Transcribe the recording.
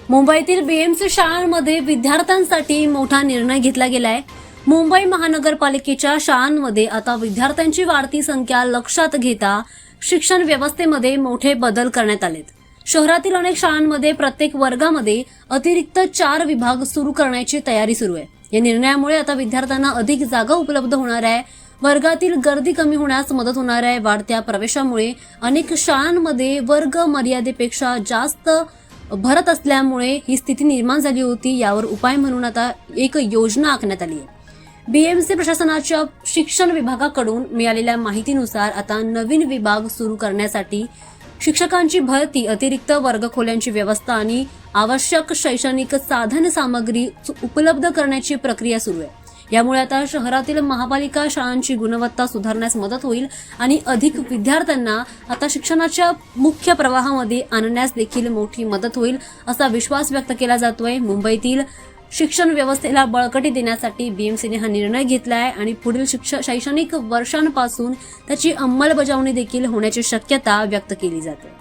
मुंबईतील बीएमसी शाळांमध्ये विद्यार्थ्यांसाठी मोठा निर्णय घेतला गेलाय। मुंबई महानगरपालिकेच्या शाळांमध्ये आता विद्यार्थ्यांची वाढती संख्या लक्षात घेता शिक्षण व्यवस्थेमध्ये मोठे बदल करण्यात आलेत। शहरातील अनेक शाळांमध्ये प्रत्येक वर्गामध्ये अतिरिक्त 4 विभाग सुरू करण्याची तयारी सुरू आहे। या निर्णयामुळे आता विद्यार्थ्यांना अधिक जागा उपलब्ध होणार आहे। वर्गातील गर्दी कमी होण्यास मदत होणार आहे। वाढत्या प्रवेशामुळे अनेक शाळांमध्ये वर्ग मर्यादेपेक्षा जास्त भरत असल्यामुळे ही स्थिती निर्माण झाली होती। यावर उपाय म्हणून आता एक योजना आखण्यात आली आहे। बीएमसी प्रशासनाच्या शिक्षण विभागाकडून मिळालेल्या माहितीनुसार आता नवीन विभाग सुरू करण्यासाठी शिक्षकांची भरती, अतिरिक्त वर्गखोल्यांची व्यवस्था आणि आवश्यक शैक्षणिक साधन सामग्री उपलब्ध करण्याची प्रक्रिया सुरू आहे। यामुळे आता शहरातील महापालिका शाळांची गुणवत्ता सुधारण्यास मदत होईल आणि अधिक विद्यार्थ्यांना आता शिक्षणाच्या मुख्य प्रवाहामध्ये आणण्यास देखील मोठी मदत होईल, असा विश्वास व्यक्त केला जातोय। मुंबईतील शिक्षण व्यवस्थेला बळकटी देण्यासाठी बीएमसीने हा निर्णय घेतला आहे आणि पुढील शैक्षणिक वर्षांपासून त्याची अंमलबजावणी देखील होण्याची शक्यता व्यक्त केली जाते।